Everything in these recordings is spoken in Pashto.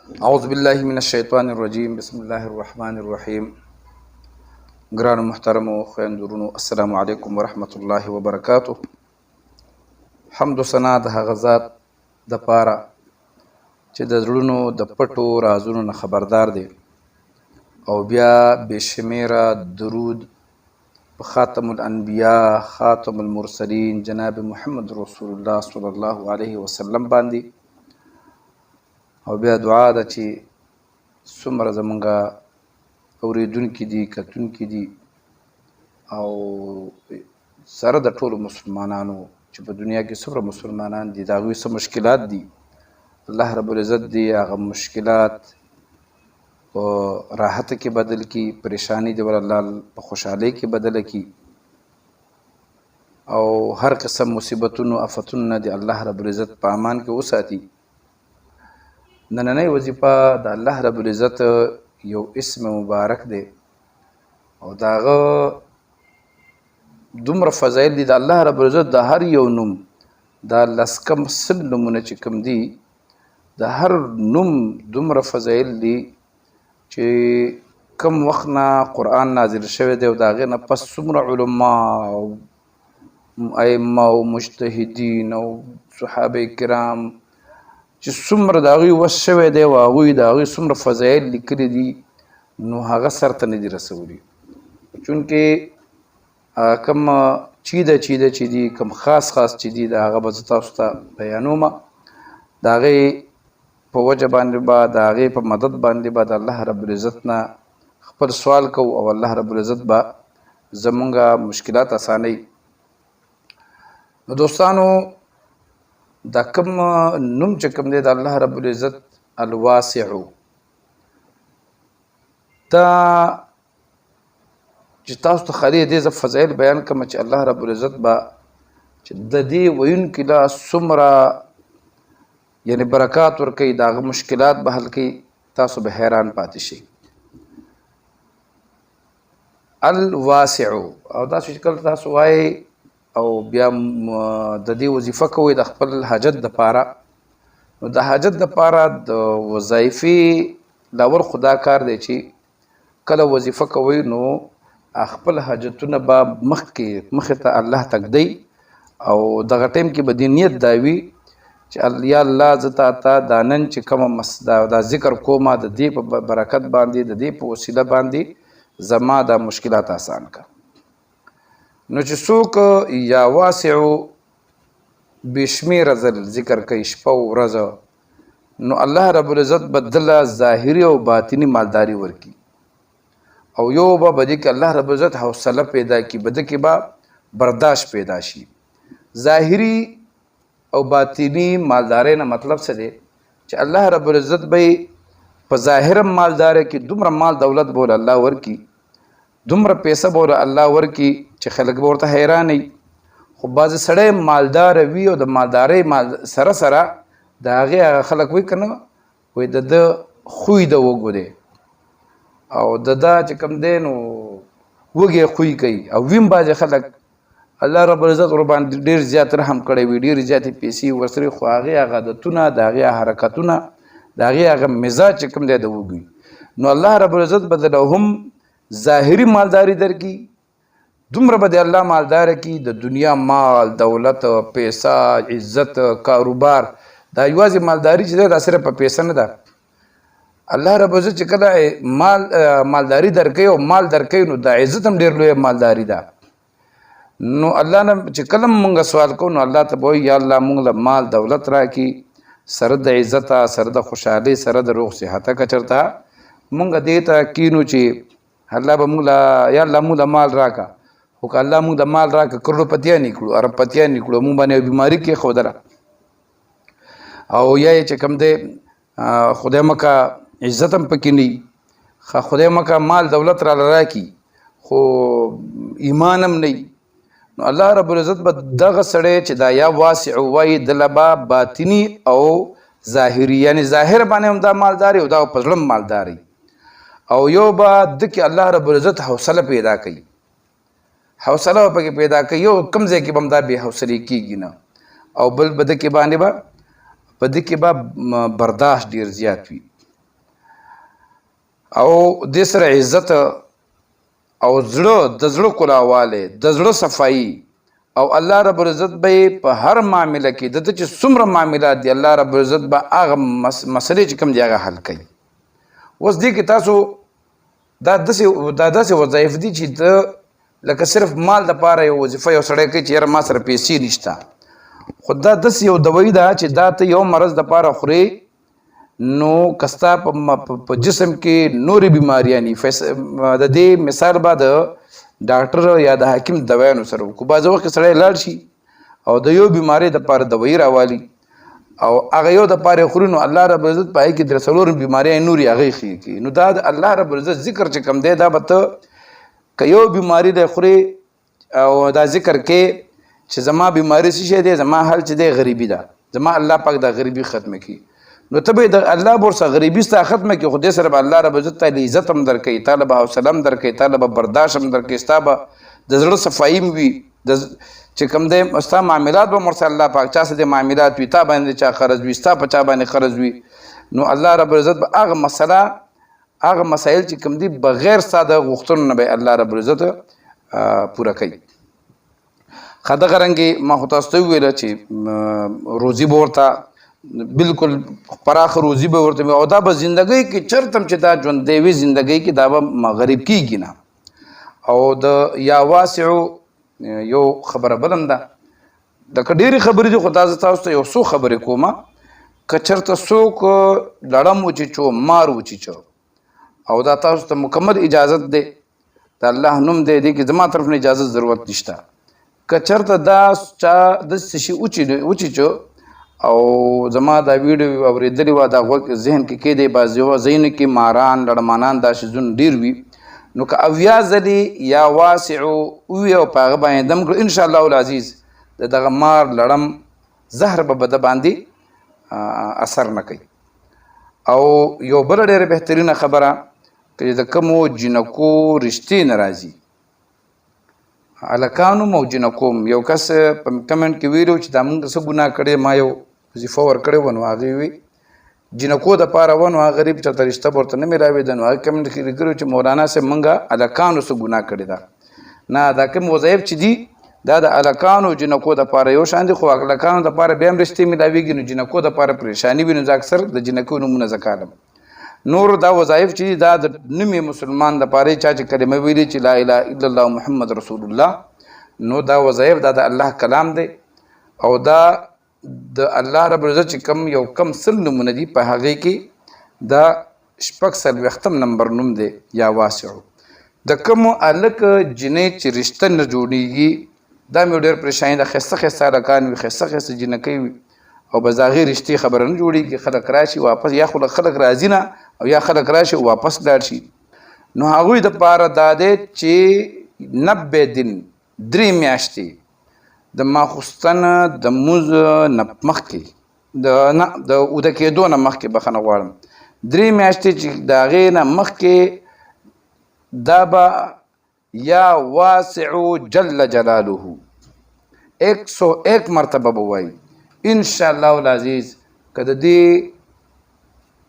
اعوذ بالله من الشیطان الرجیم بسم الله الرحمن الرحیم. ګرانو محترمو خویندورونو، السلام علیکم ورحمت الله وبرکاتو. حمد و ثنا د هغه ذات د پاره چې د زړونو د پټو رازونو نه خبردار دی، او بیا بشمیره درود په خاتم الانبیاء خاتم المرسلین جناب محمد رسول الله صلی الله علیه وسلم باندې، او بیا دعا ده چې څومره زمونږه اوریدونکي دي، کتونکي دي، او سره د ټولو مسلمانانو چې په دنیا کې څومره مسلمانان دي، د هغوی څه مشکلات دي، الله رب العزت دي هغه مشکلات په راحت کې بدل کی، پریشانی دی ول الله په خوشحالۍ کې بدل کی، او هر قسم مصیبتونو آفتونو دی الله رب العزت په امان کې وساتي. نننۍ وظیفه د الله رب العزت یو اسم مبارک دی، او داغه دومره فضایل دي د الله رب العزت د هر یو نوم دا لسکم سل نومونه چې کوم دي، د هر نوم دومره فضایل دي چې کم وخت نه قرآن نازل شوی دی، او د هغې نه پس څومره علما او ائمه او مجتهدین او صحابه کرام چې څومره د هغوی وس شوی دی، او هغوی د هغوی څومره فضایل لیکلي دي، نو هغه سرته نه دي رسولي. چونکې کم چیده چې دي، کم خاص چې دي، د هغه به زه تاسو ته بیانومه. د هغې په وجه باندې به، د هغې په مدد باندې به د الله رب العزت نه خپل سوال کوو، او الله رب العزت به زمونږه مشکلات اسانوي. نو دوستانو، دا کوم نوم چې کوم دی د الله رب العزت الواسع، دا چې تاسو ته خالي دې زه فضایل بیان کوم چې الله رب العزت به چې د دې ویونکي لا څومره یعنی برکات ورکوي، د هغه مشکلات به حل کوي، تاسو به حیران پاتې شئ. الواسع، او دا چې کله تاسو وایي او بیا د دې وظیفه کوئ د خپل حاجت دپاره، نو د حاجت دپاره د وظایفې لاول خدا کار دی چې کله وظیفه کوئ نو خپل حاجتونه به مخې ته الله تږدئ، او دغه ټیم کې به دې نیت دا وي چې یا الله زه تا ته دا نن چې کومه دا ذکر کومه د دې په برکت باندې، د دې په وسیله باندې زما دا مشکلات آسان کړه. نو چې څوک یا واسع بشمیره ځل ذکر کوي شپه او ورځ، نو الله رب العزت به دله ظاهري او باطني مالداري ورکي، او یو به دې کې الله رب العزت حوصله پیدا کړي، به دې کې به برداشت پیدا شي. ظاهري او باطني مالدارۍ نه مطلب څه دی چې الله رب العزت به په ظاهره مالدارۍ کې دومره مال دولت بوله الله ورکي، دومره پیسه بوله الله ورکي چې خلک به ورته حیران وي. خو بعضې سړی مالدار وي او د مالدارۍ سره د هغې هغه خلک وایي که نه، وایي د ده خوی د وږو دی، او د دا چې کوم دی نو وږی خوی کوي، او ویم بعضې خلک الله رب العزت ورباندې ډېر زیات رحم کړی وي، ډېرې زیاتې پیسې ورسره، خو هغې هغه عادتونه، د هغې حرکتونه، د هغې هغه مزاج چې کوم دی د وږي، نو الله رب العزت به دله هم ظاهري مالداري درکړي، دومره به د الله مالدار کړي، د دنیا مال، دولت، پیسه، عزت، کاروبار. دا یوازې مالداري چې ده دا صرف په پیسه نه ده. الله رب العزت چې کله مالداري درکوي او مال درکوي، نو دا عزت هم ډېر لویه مالداري ده. نو الله نه چې کله مونږ سوال کوو، نو الله ته به وایي یا الله مونږ له مال دولت راکړي، سره د عزته، سره د خوشحالۍ، سره د روغ صحته، که چېرته مونږ دې ته کینو چې الله به مونږ له یا الله مونږ له مال راکړه، خو که الله مونږ د مال راکړه کروڑپتیان یې کړو، اربپتیان یې کړو، مونږ باندې یو بیماري کېښودله، او یا یې چې کوم دی خدای مکه عزت هم پکې نه وي، خدای مکه مال دولت راله راکړي خو ایمان هم نه وي، نو الله رب العزت به دغه سړی چې دا یا واسع وایي دله به باطني او ظاهري، یعنې ظاهر باندې هم دا مالداري او دا په زړه هم مالداري، او یو به ده کې الله رب العزت حوصله پیدا کوي، حوصله به پکې پیدا کوي، یو کم ځای کې به هم دا بې حوصلې کېږي نه، او بل به ده کې باندې به په ده کې به برداشت ډېر زیات وي. او د سره عزت او زړه د زړه کلاواله د زړه صفائی او الله رب العزت به په هر معاملې کې د چې څومره معاملات دي الله رب العزت به هغه مسلې چې کوم دی هغه حل کوي. اوس دې کې تاسو دا داسې وظایف دي چې د لکه صرف مال د پاره یو وظیفه یو سړی کوي چې یاره ما سره پیسې نشته، خو دا داسې یو دوایي ده چې دا ته یو مرض د پاره خوري نو کستا په جسم کې نورې بیماریانې د دې مثال به د ډاکټر یا د حکیم دوایانو سره وکړو. بعض وخت سړی لاړ شي او د یو بیماری د پاره دوایي راوالي او هغه یو د پاره خوري نو الله رب العزت پای کې در څلور بیماری نوري هغه خي کی نو دا الله رب العزت ذکر چې کم دی دا به ته یو بیماری د خوري او دا ذکر کې چې زما بیماری څه دی زما حل چې دی غریبی ده زما الله پاک د غریبی ختم کی نو ته د الله بورسه غریبی ستا ختمه کې خو دې سره به الله رب عزت تعالی عزت هم درکې تعالی به حوصله هم درکې تعالی به برداشت هم درکې ستا به د زړه صفائی وي د چې کوم دې ستا معاملات به مرسل الله پاک چا سره د معاملات وي تا باندې چا خرج وي ستا په چا باندې خرج وي نو الله رب عزت به هغه مسائل چې کوم دي بغیر ساده غوښتنو نه به الله رب عزت پوره کوي. خدای غرنګي ما خو تاسو ته ویل چې روزي ورته بالکل پراخ روزي به ورته او دا به زندګۍ کې چرتم چې دا ژوند دی وی زندګۍ کې دا به مغرب کېږي نه او د یا واسع یو خبره بلم ده د ډېری خبرې دي خو تاسو ته یو څو خبرې کومه که چرته څوک لړم وچیچو مار وچیچو او دا تاسو ته مکمل اجازت دی د الله نوم دی کې زما طرف نه اجازه ضرورت نشته که چرته دا چا د شي وچیچو او زما دا ویډیو اوریدلی و دا ذهن کې کې دی بعضې ځایونو کې ماران لړمانان دا شیزونه ډېر وي نو که اویا ځلې یا واسع ووي او په هغه باندې دم کړو انشاءالله العزیز د دغه مار لړم زهر به د باندې اثر نه کوي. او یو بله ډېره بهترینه خبره که د کومو جنکو رشتې نه راځي هلکانو مو جنکو یو کس په کمنټ کې ویلو چې دا موږ څه ګناه کړی ما یو وظیفه ورکړې وه نو هغې وي جنکو دپاره وه نو هغه غریب چېرته رشته به ورته نه میلاوېده نو هغه کمنټ کې لیکلي چې مولانا صاحب موږ هلکانو څه ګناه کړې ده نه دا کوم وظایف چې دي دا د هلکانو جنکو دپاره یو شان دي خو هلکانو دپاره بیا هم رشتې میلاوېږي نو جنکو دپاره پریشاني وي نو زه اکثر د جنکو نومونه زه کالم. نور دا وظایف چې دا د نومې مسلمان دپاره چا چې کلمه ویلي چې لا اله الا الله محمد رسول الله نو دا وظایف دا د الله کلام دی او دا د الله رب العزت چې کم سل نمونه دي په هغې کې دا شپږ څلوېښتم نمبر نوم دی یا واسع. د کومو هلک جنۍ چې رشته نه جوړېږي دا مې ډېر پریشاني ده ښایسته ښایسته هلکان وي ښایسته ښایسته جنکۍ وي او بس د هغې رشتې خبره نه جوړېږي خلک راشي واپس یا خلک راځي نه او یا خلک راشي واپس لاړ شي نو هغوی دپاره دا دی چې 90 دن 3 میاشتې د ماخوستن د مونځ نه مخکې د اوده کېدو نه مخکې بخښنه غواړم 3 میاشتې چې د هغې نه مخکې دا به یا واسع جل جلاله 101 مرتبه به وایي انشاءالله العزیز که د دې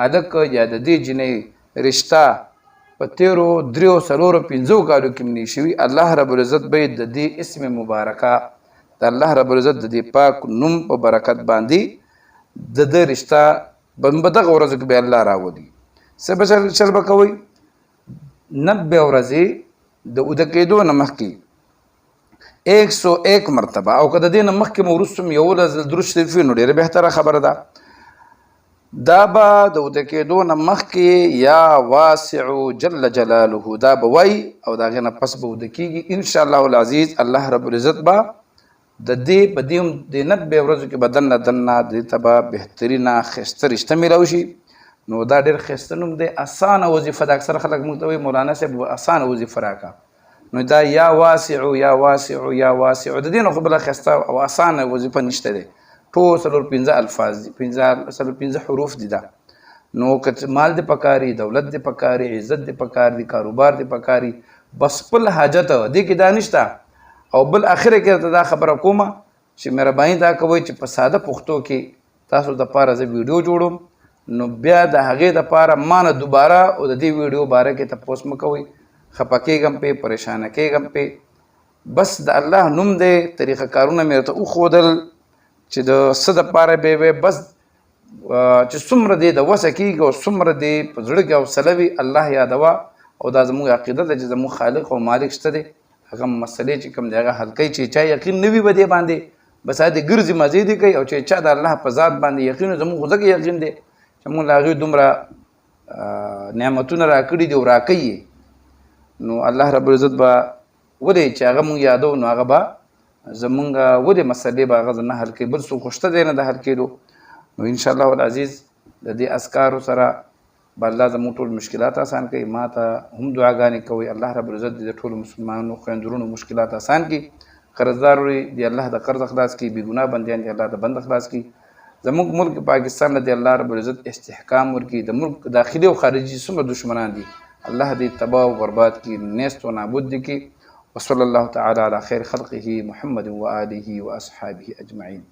هلک یا د دې جنۍ رشته په 13 3 4 5 کالو کې منې شوي الله رب العزت به د دې اسم مبارکه د الله رب العزت د دې پاک نوم په برکت باندې د د رشته به دغه ورځو کې به الله راولي. څه به چل به کوئ 90 ورځې د اوده کېدو نه مخکې 101 مرتبه او که د دې نه مخکې مو وروسته یو ورځ درود شریف وي نو ډېره بهتره خبره ده دا به د اوده کېدو نه مخکې یا واسع جل جلاله دا به وایي او د هغې نه پس به اوده کېږي انشاءالله العزیز الله رب العزت به د دې په دې د 90 ورځو کې به دننه دې ته به بهترینه ښایسته رشته میلاو شي نو دا ډېر ښایسته نوم دی اسانه وظیفه ده اکثر خلک موږ ته وایي مولانا صاحب اسانه وظیفه راکړه نو دا یا واسع یا واسع یا واسع د دې نه خو بله ښایسته او اسانه وظیفه نشته دی ټول 4 الفاظ دي 5 حروف دي دا نو که مال دې پکاري دولت دې پکاري عزت دې پکار دي کاروبار دې پکاري بس خپل حاجت دې کې دا نشته او بل اخره کې دا خبره کومه چې مهرباني دا کوئ چې په ساده پښتو کې تاسو دپاره زه ویډیو جوړوم نو بیا د هغې دپاره ما نه دوباره او د دې ویډیو باره کې تپوس مه کوئ، خفه کېږم پې، پریشانه کېږم پې. بس د الله نوم دی، طریقه کارونه مې ورته وښودل چې د څه دپاره به وی بس چې څومره دې د وسه کېږي او څومره دې په زړه کې حوصله وي الله یادوه. او دا زموږ عقیده ده چې زموږ خالق او مالک شته دی، هغه مسلې چې کوم دی هغه حل کوي. چې چا یقین نه وي په دې باندې بس هغه د ګرځي مزې دې کوي، او چې چا د الله په ذات باندې یقین وي، زموږ خو ځکه یقین دی چې موږ له هغې دومره نعمتونه راکړي دي او راکوي. نو الله رب العزت به ولې چې هغه موږ یادو نو هغه به زمونږ ولې مسلې به هغه نه حل کوي، بل څوک خو شته دی نه د حل کېدو. نو انشاءالله العزیز د دې اذکارو سره به الله زموږ ټول مشکلات آسان کوي. ما ته هم دعاګانې کوئ، الله رب العزت د ټولو مسلمانانو خویندرونو مشکلات آسان کړي. قرضدار دی الله د قرض خلاص کړي، بې ګناه بندیان دی الله د بند خلاص کړي. زموږ ملک پاکستان له دی الله رب العزت استحکام ورکړي. د ملک داخلي او خارجي څومره دشمنان دي الله دې تباه او برباد کړي، نیست و نابود دې کړي. وصلی الله تعالی علی خیر خلقه محمد و آله و اصحابه اجمعین.